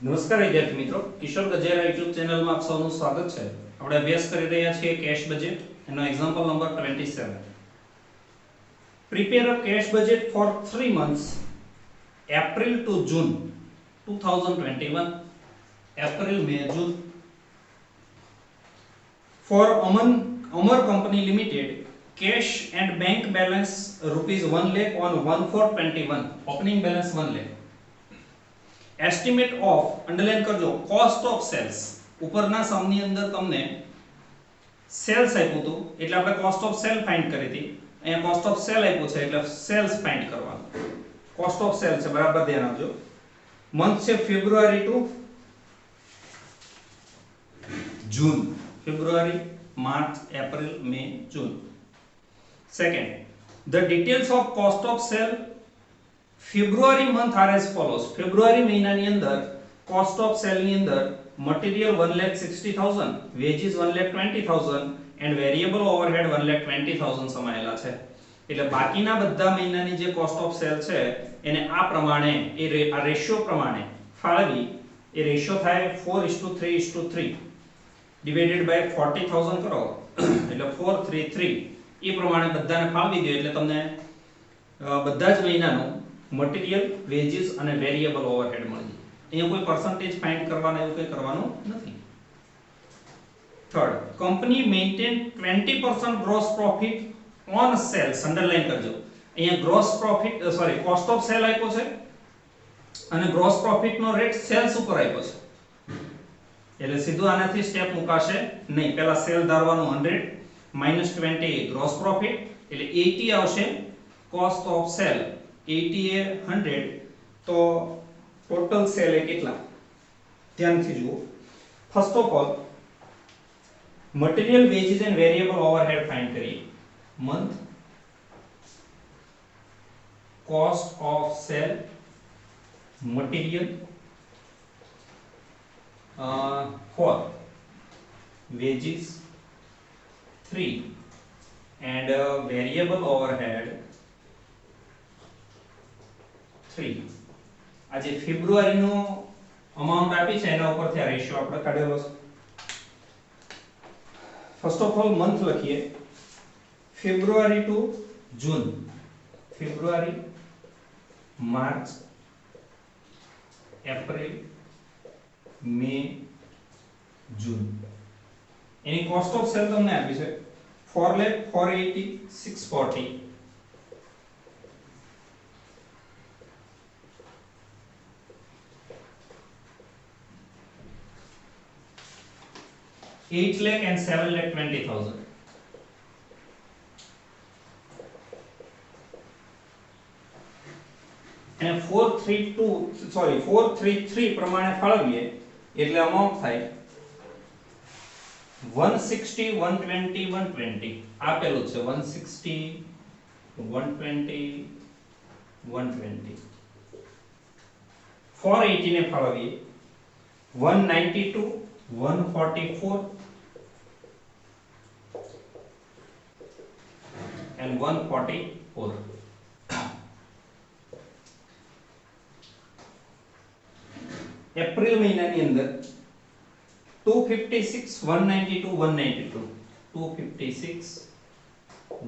નમસ્કાર વિદ્યાર્થી મિત્રો, કિશોર ગજેરા યુટ્યુબ ચેનલમાં આપ સૌનું સ્વાગત છે. આપણે અભ્યાસ કરી રહ્યા છીએ કેશ બજેટ. એનો example number 27. Prepare a cash budget for 3 months April to June 2021. April May June for Amar Company Limited. Cash and bank balance rupees 1 lakh on 1/4/21. Opening balance 1 lakh. Estimate of underline કરજો cost of cells. ઉપરના સમની અંદર તમને cells આપ્યું હતું એટલે આપણે cost of cell find કરી હતી. અહીંયા કોસ્ટ ઓફ સેલ આપ્યું છે એટલે સેલ્સ ફાઇન્ડ કરવાનું. કોસ્ટ ઓફ સેલ છે, બરાબર ધ્યાન આપજો. મંથ છે February to June. February, March, April, May, June. Second, the details of cost of sale February month are as follows. ફેબ્રુઆરી મહિનાની અંદર કોસ્ટ ઓફ સેલ ની અંદર material 1,60,000, wages 1,20,000 and variable overhead 1,20,000 સમાયેલા છે. એટલે બાકીના બધા મહિનાની જે કોસ્ટ ઓફ સેલ છે એને આ પ્રમાણે આ રેશિયો પ્રમાણે ફાળવી. એ રેશિયો થાય 4:3:3 ડિવાઇડેડ બાય 40,000 કરો એટલે 433. એ પ્રમાણે બધાને ફાળવી દો એટલે તમને બધા જ મહિનાનું મટીરીયલ, વેજીસ અને વેરીએબલ ઓવરહેડ મળી જાય. અહીંયા કોઈ પર્સન્ટેજ ફાઇન્ડ કરવાના એવું કંઈ કરવાનું નથી. Third, company maintain 20% gross profit on sales. Underline કરજો. અહીંયા gross profit cost of sale આપ્યો છે અને ગ્રોસ પ્રોફિટ નો રેટ સેલ્સ ઉપર આપ્યો છે. એટલે સીધું આનાથી સ્ટેપ મુકાશે નહીં. પહેલા સેલ ધારવાનું 100 -20 ગ્રોસ પ્રોફિટ એટલે 80 આવશે કોસ્ટ ઓફ સેલ. 80 એ 100 તો ટોટલ સેલ એ કેટલા? ધ્યાનથી જુઓ. First of all material, wages and variable overhead find કરીએ. Month cost of sale material 4, wages 3 and variable overhead 3. આજે ફેબ્રુઆરી નો અમાઉન્ટ આપી છે એના ઉપરથી આ રેશિયો આપણે કાઢેલો છે. ફર્સ્ટ ઓફ ઓલ મંથ લખીએ. February to June. February, March, April, May, June. એની કોસ્ટ ઓફ સેલ તમને આપી છે 4,480, 640. 8 lakh and 7,20,000. અને 433 પ્રમાણે ફાળવીએ એટલે અમાઉન્ટ થાય 160, 120, 120. આપેલું છે 160, 120, 120. 480 ને ફાળવીએ 192, 144 and 144. એપ્રિલ મહિનાની અંદર 256, 192, 192. 256,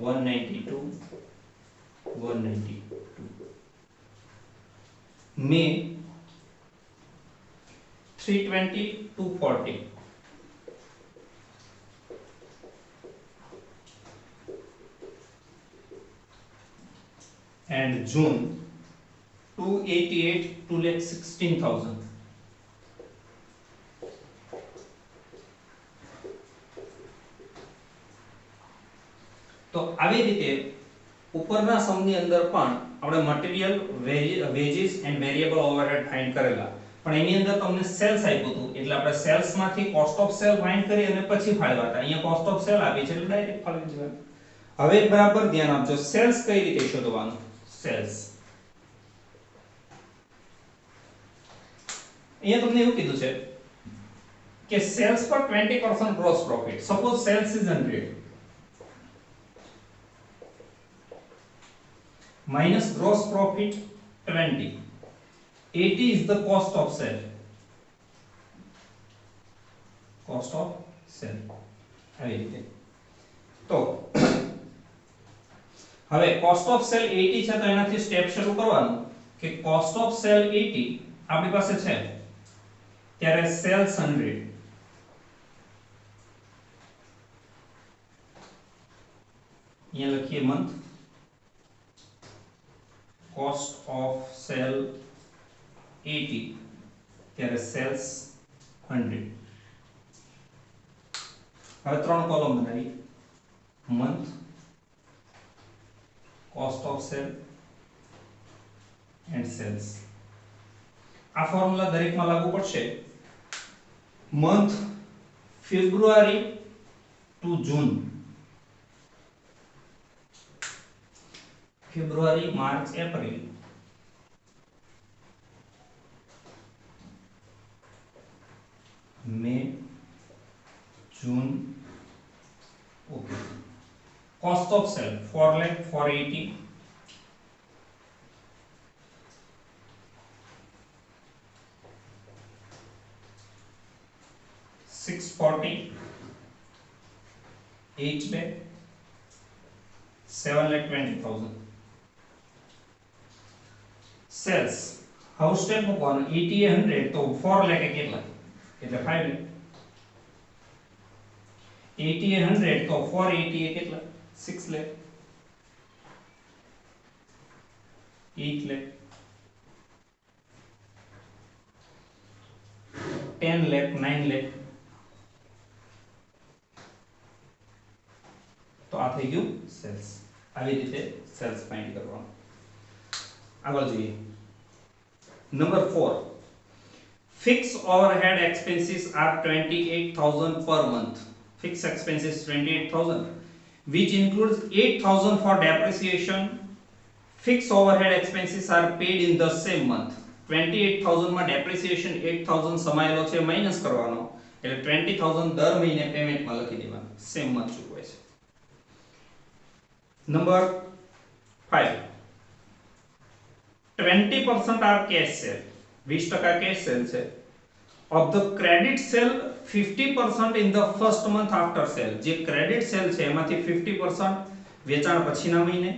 192, 192. મે 320, 240. and June 288, 2,16,000. તો આવી રીતે ઉપરના સમની અંદર પણ આપણે material, wages and variable overhead find કરેલા. પણ એની અંદર તમને સેલ્સ આપ્યું હતું એટલે આપણે સેલ્સ માંથી કોસ્ટ ઓફ સેલ ફાઇન્ડ કરી અને પછી ફાળવ્યા હતા. અહીંયા કોસ્ટ ઓફ સેલ આપી છે એટલે ડાયરેક્ટ ફાળવી દેવાનું. હવે બરાબર ધ્યાન આપજો. સેલ્સ કઈ રીતે શોધવાનું? સેલ્સ અહીંયા તમને એવું કીધું છે કે સેલ્સ પર 20% gross profit. Suppose sales is 100 minus gross profit 20. 80 is the cost of sale. Cost of cell આવી રીતે. તો હવે કોસ્ટ ઓફ સેલ 80 છે તો એનાથી સ્ટેપ શરૂ કરવાનું કે કોસ્ટ ઓફ સેલ 80 આપણી પાસે છે ત્યારે સેલ્સ 100 અહીંયા લખીએ મંથ કોસ્ટ ઓફ સેલ 80 ત્યારે સેલ્સ 100. હવે ત્રણ કોલમ બનાવી month cost of sale and sales. આ ફોર્મ્યુલા દરેકમાં લાગુ પડશે. Month February to June, February March April, May June. Okay. Cost of sale 4 lakh 480, 640, 8 lakh 7,20,000. Sales house step મૂકવાનું 80 એ 100 તો 4 lakh એ કેટલા એટલે 5 lakh. 80 એ 100 તો 480 એ કેટલા 6 lakh, 8 lakh, 10 lakh, 9 lakh. તો આ થઈ ગયું સેલ્સ. આવી રીતે સેલ્સ ફાઇન્ડ કરવાનું. આગળ જોઈએ number 4. Fix overhead expenses are 28,000 per month. Fix expenses 28,000 which includes 8,000 for depreciation. Fixed overhead expenses are paid in the same month. 28,000 માં depreciation 8,000 સમાયેલો છે માઈનસ કરવાનો એટલે 20,000 દર મહિને પેમેન્ટ માં લખી દેવાનું. સેમ મંથ ચૂકવાય છે. Number 5. 20% are cash sale. 20% cash sale છે. Of the credit sale 50% in the first month after sale. જે ક્રેડિટ સેલ છે એમાંથી 50% વેચાણ પછીના મહિને,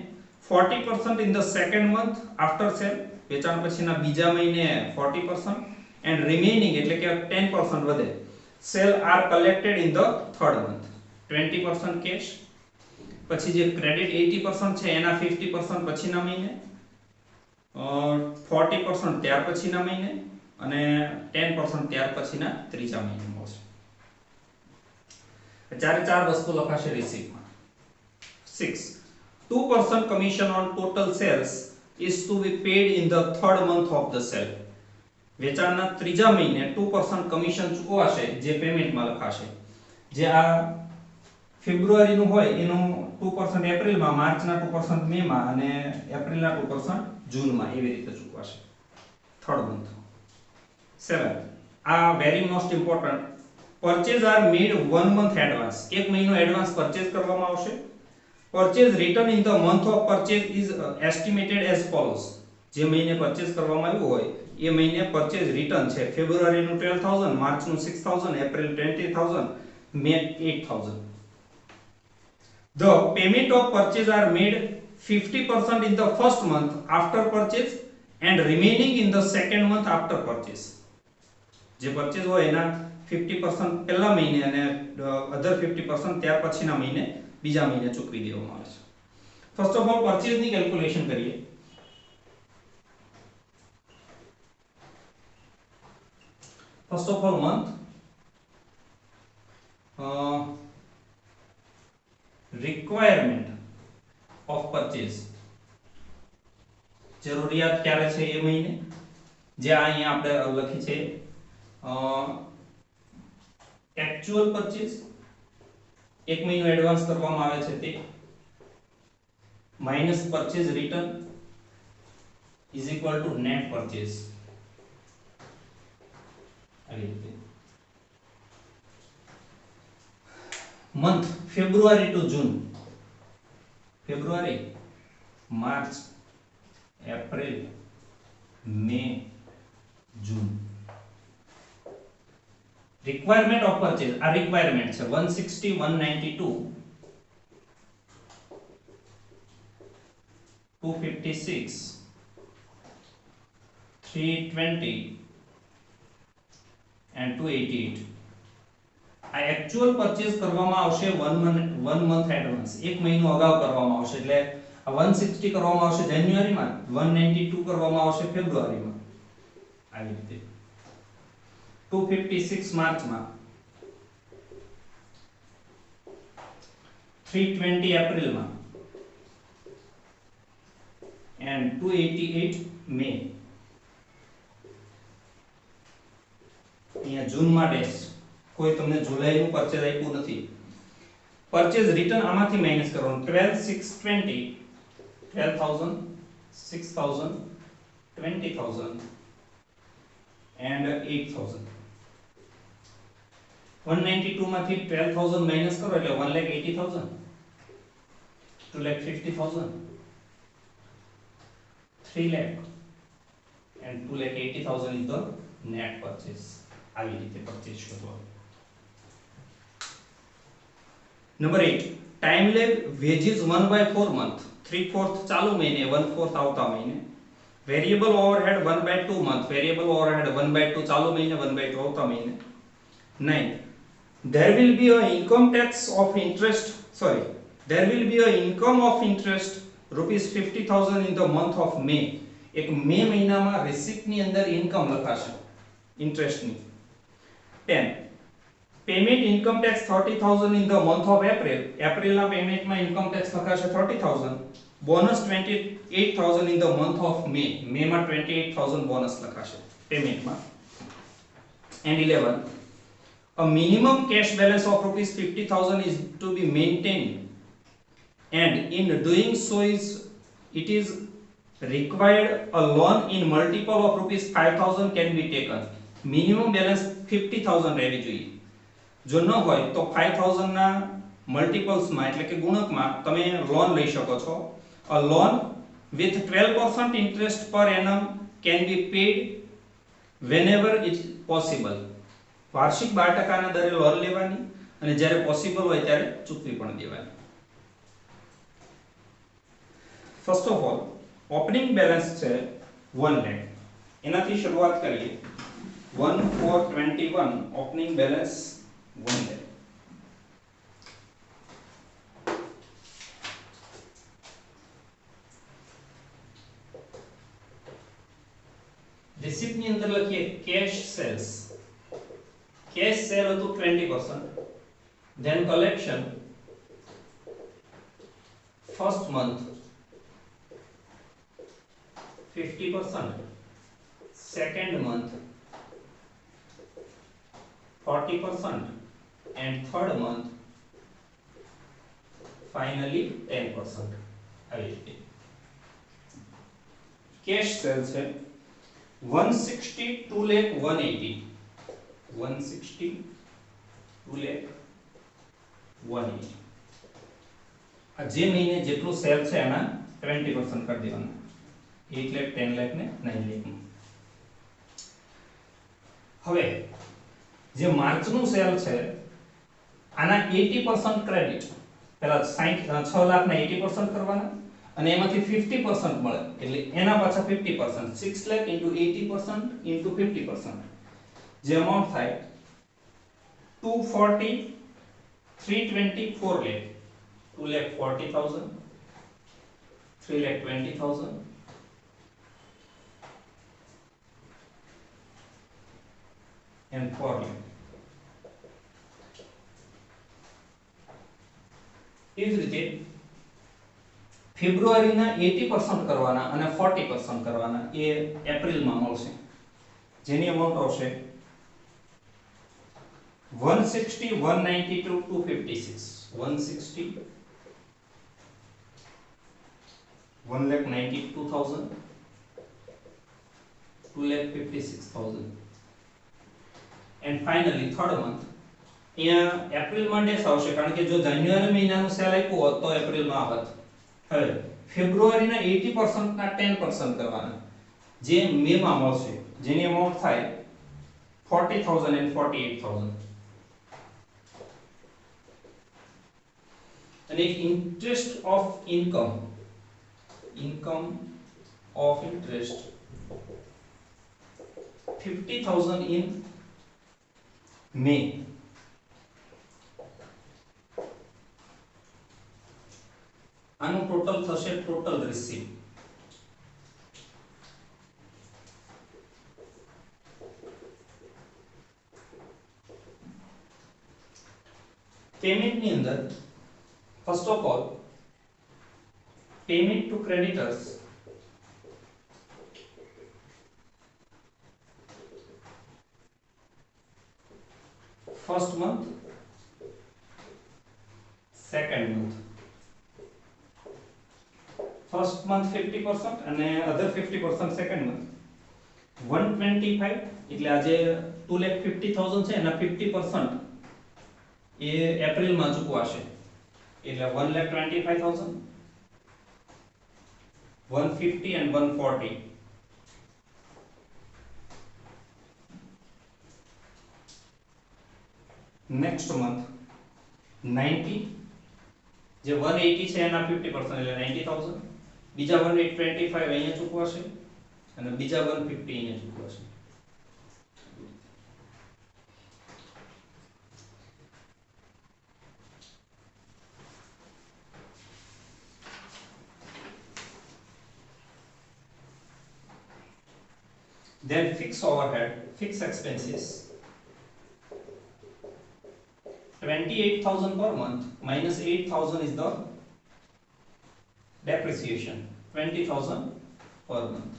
40% in the second month after sale, વેચાણ પછીના બીજા મહિને 40%, and remaining એટલે કે 10% વધે sale are collected in the third month. 20% cash, પછી જે ક્રેડિટ 80% છે એના 50% પછીના મહિને, 40% ત્યાર પછીના મહિને અને 10% ત્યાર પછીના ત્રીજા મહિને મળશે. ચારે ચાર વસ્તુ લખાશે રિસીપ્ટમાં. 6. 2% commission on total sales is to be paid in the third month of the sale. વેચાણના ત્રીજા મહિને 2% કમિશન ચૂકવાશે જે પેમેન્ટમાં લખાશે. જે આ ફેબ્રુઆરીનું હોય એનું 2% એપ્રિલમાં, માર્ચના 2% મેમાં અને એપ્રિલના 2% જૂનમાં એવી રીતે ચૂકવાશે થર્ડ મંથ. 7. આ very most important. Purchase are made 1 month advance. એક મહિનો એડવાન્સ પરચેઝ કરવામાં આવશે. Purchase return in the month of purchase is estimated as follows. જે મહિને પરચેઝ કરવામાં આવ્યું હોય એ મહિને પરચેઝ રિટર્ન છે ફેબ્રુઆરીનું 12,000, માર્ચનું 6,000, April 20,000, May 8,000. The payment of purchase are made 50% in the first month after purchase and remaining in the second month after purchase. જે purchase હોય એના 50% પહેલા મહિને અને અધર 50% ત્યાર પછીના મહિને બીજા મહિને ચૂકવી દેવામાં આવે છે. ફર્સ્ટ ઓફ ઓલ પરચેઝ ની કેલ્ક્યુલેશન કરીએ. First of all month requirement of purchase, જરૂરિયાત ક્યારે છે એ મહિને, જે અહીંયા આપણે લખી છે एक्चुअल परचेज एक महीनो एडवांस કરવામાં આવે છે તે minus purchase return is equal to net purchase. આવી રીતે month February to June, February, March, April, May, June. Requirement of purchase आ रिक्वायरमेंट है 160 192 256 320 and 288 આ एक्चुअल परचेज કરવામાં આવશે 1 month એડવાન્સ એક મહિનો અગાઉ કરવામાં આવશે એટલે આ 160 કરવામાં આવશે જાન્યુઆરીમાં 192 કરવામાં આવશે ફેબ્રુઆરીમાં આવી રીતે 256 માર્ચમાં 320 એપ્રિલમાં and 288 મે અહીંયા જૂન માટે કોઈ તમને જુલાઈનું પરચેજ આપ્યું નથી પરચેજ રિટર્ન આમાંથી માઈનસ કરવાનું 12620 12000 6000 20000 and 8000 192 માંથી 12000 માઈનસ કરો એટલે 180000 250000 3 lakh and 2,80,000 is the net purchase આવી રીતે પરચેજ કરવાનો number 8 time lag wages 1/4 month 3/4 ચાલુ મહિને 1/4 આવતા મહિને variable overhead 1/2 month variable overhead 1/2 ચાલુ મહિને 1/2 આવતા મહિને 9 there will be a income tax of interest there will be a income of interest rupees 50,000 in the month of May એક મે મહિનામાં રિસિપ્ટ ની અંદર ઇન્કમ લખાશે ઇન્ટરેસ્ટ ની 10 payment income tax 30,000 in the month of April April ના payment માં income tax લખાશે 30,000 bonus 28,000 in the month of May મે માં 28,000 બોનસ લખાશે પેમેન્ટ માં and 11 a minimum cash balance of rupees 50,000 is to be maintained and in doing so it is required a loan in multiple of rupees 5,000 can be taken minimum balance 50,000 રહેવી જોઈએ જો ન હોય તો 5,000 ના મલ્ટીપલ્સ માં એટલે કે ગુણકમાં તમે લોન લઈ શકો છો a loan with 12% interest per annum can be paid whenever it possible વાર્ષિક 12% ના દરે લોન લેવાની અને જ્યારે પોસિબલ હોય ત્યારે ચૂકવી પણ દેવાની first of all opening balance છે 1 લાખ એનાથી શરૂઆત કરીએ 1421 ઓપનિંગ બેલેન્સ 1 લાખ રિસીપ્ટ ની અંદર લખીએ કેશ સેલ્સ કેશ સેલ હતું 20% then collection first month 50%, second month 40% and third month finally 10%. આવી રીતે કેશ સેલ્સ છે 160 2 lakh 180 160 2 lakh 180 આ જે મહિને જેટલું સેલ છે એના 20% કરી દેવાનું 8 લાખ 10 લાખ ને 9 લાખ હવે જે માર્ચ નું સેલ છે આના 80% ક્રેડિટ પહેલા 6 લાખ ના 80% કરવાના અને એમાંથી 50% મળે એટલે એના પાછા 50% 6 લાખ * 80% * 50% જે અમાઉન્ટ થાય 240 320 4 lakh 2,40,000 3,20,000 and 4 lakh એ જ રીતે ફેબ્રુઆરીના 80% કરવાના અને 40% કરવાના એ એપ્રિલમાં મળશે જેની અમાઉન્ટ આવશે 160 192 256 160 1,92,000 2,56,000 and finally third month અહીંયા એપ્રિલમાં ડેસ આવશે કારણ કે જો જાન્યુઆરી મહિનાનું સેલ આપ્યું હોત તો એપ્રિલમાં આવત હવે ફેબ્રુઆરીના 80% ના 10% કરવાના જે મે માં મળશે જેની અમાઉન્ટ થાય 40,000 and 48,000. And if interest of income of interest 50,000 in May, આનું ટોટલ થશે ટોટલ રિસીવ. પેમેન્ટ ની અંદર first of all payment to creditors first month, second month. First month 50% and other 50% second month. 125 એટલે આ જે 2,50,000 છે એના 50% એ એપ્રિલ માં ચૂકવાશે એટલે 1,25,000, 150 and 140. Next month 90 જે 180 છે એના 50% એટલે 90,000. બીજા 125 અહીંયા ચૂકવાશે અને બીજા 150 અહીંયા ચૂકવાશે. Then fixed overhead, fixed expenses 28,000 per month minus 8,000 is the depreciation. 20,000 per month.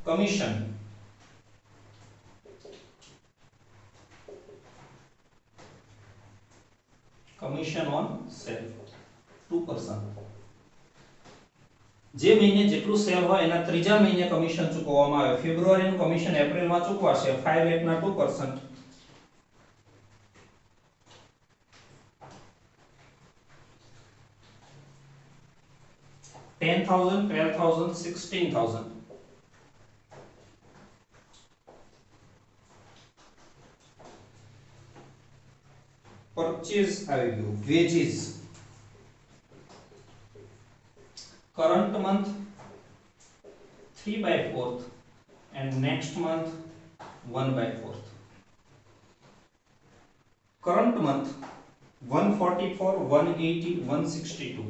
Commission on sale 2%. જે મહિને જેટલું સેલ હોય એના ત્રીજા મહિને કમિશન ચૂકવવામાં આવે. ફેબ્રુઆરીનું કમિશન એપ્રિલમાં ચૂકવાશે 5 લાખના 2%. 10,000, 12,000, 16,000. Purchase આવી ગયું. Wages current month 3/4 and next month 1/4. Current month 144, 180, 162.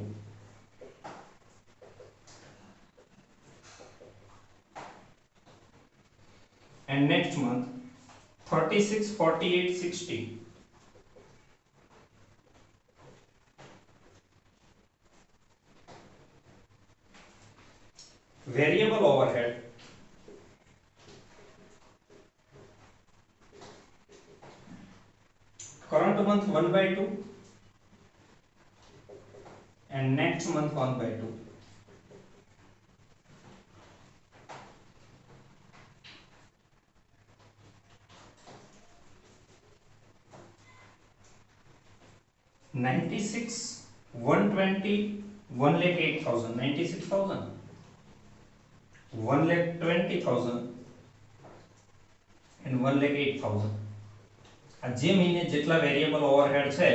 And next month 36, 48, 60. Variable overhead current month 1/2 and next month 1/2. $96, 120, 1,08,000, 96,000, 1,20,000 and 1,08,000. આ જે મહિને જેટલા વેરિયેબલ ઓવરહેડ છે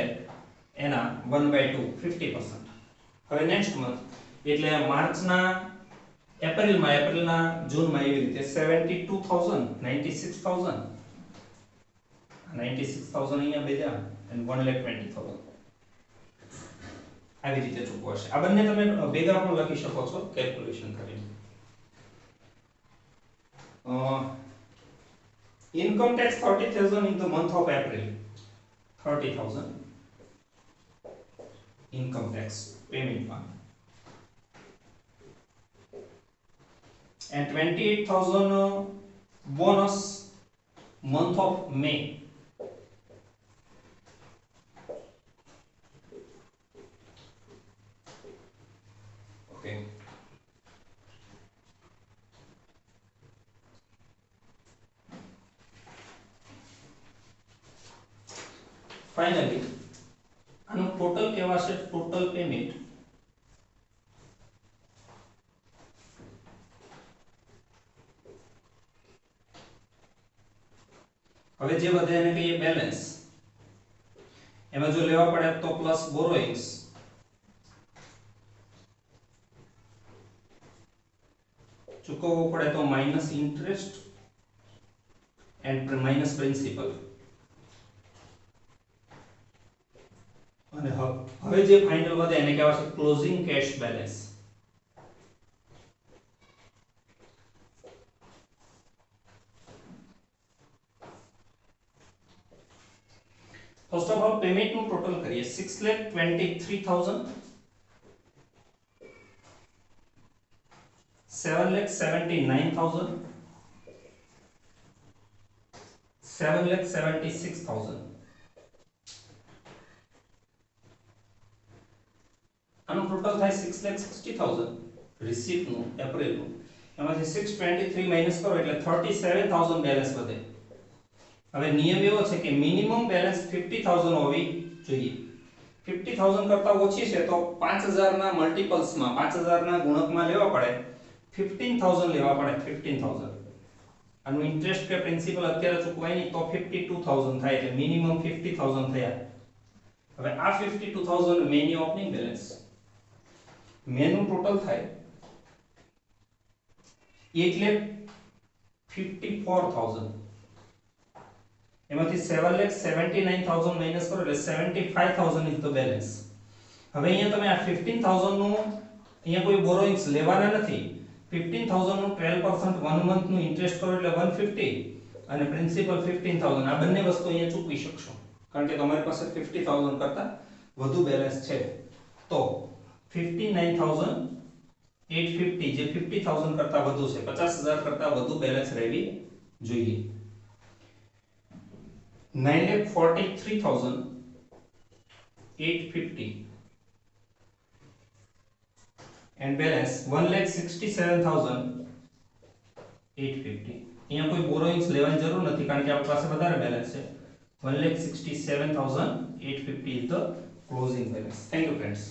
એના 1/2 50%. હવે નેક્સ્ટ મંથ એટલે માર્ચના એપ્રિલના જૂનમાં એવી રીતે 72,000, 96,000, 96,000 અહીંયા બેજા and 1,20,000 આવી રીતે ચૂકવાશે. આ બંને તમે ભેગા પણ લખી શકો છો કેલ્ક્યુલેશન કરીને. Income tax 30,000 in the month of April. 30,000 income tax payment one. And 28,000 bonus month of May. Okay. Finally, આનું ટોટલ કેવા છે? ટોટલ પેમેન્ટ હવે જે વધે એને કહીએ બેલેન્સ. એમાં જો લેવા પડે તો પ્લસ બોરોઇંગ્સ, ચૂકવવું પડે તો minus interest and minus principal. અને હવે જે ફાઇનલ વધે એને કહેવાય છે closing cash balance. First of all payment નું ટોટલ કરીએ 6,23,000, 7,79,000, 7,76,000. આનું ટોટલ થાય 6,60,000 રિસીપ્ટ નું એપ્રિલ નું. એમાંથી 623 માઈનસ કરો એટલે 37,000 બેલેન્સ વધે. હવે નિયમ એવો છે કે મિનિમમ બેલેન્સ 50,000 હોવી જોઈએ. 50,000 કરતા ઓછી છે તો 5,000 ના મલ્ટીપલ્સ માં 5,000 ના ગુણકમાં લેવા પડે, 15,000 લેવા પડે. 15,000 આનું ઇન્ટરેસ્ટ કે પ્રિન્સિપલ અત્યારે ચૂકવાય નહીં તો 52,000 થાય એટલે મિનિમમ 50,000 થયા. હવે આ 52,000 many opening balance, menu total થાય 8,54,000. એમાંથી 7,79,000 માઈનસ કરો એટલે 75,000 ઇઝ ધ બેલેન્સ. હવે અહીંયા તમે આ 15,000 નું અહીંયા કોઈ બોરોઇંગ્સ લેવાના નથી. 15,000 નું 12% 1 મંથ નું ઇન્ટરેસ્ટ કરો એટલે 150 અને પ્રિન્સિપલ 15,000. આ બંને વસ્તુ અહીંયા ચૂકવી શકશો કારણ કે તમારી પાસે 50,000 કરતા વધુ બેલેન્સ છે. તો 59,850 જે 50,000 કરતા વધુ છે, 50,000 કરતા વધુ બેલેન્સ રહેવી જોઈએ. 9,43,850 and balance 1,67,850. અહીંયા કોઈ બોરોઇંગ્સ લેવાની જરૂર નથી કારણ કે આપણી પાસે વધારે બેલેન્સ છે. 1,67,850 is the closing balance. Thank you friends.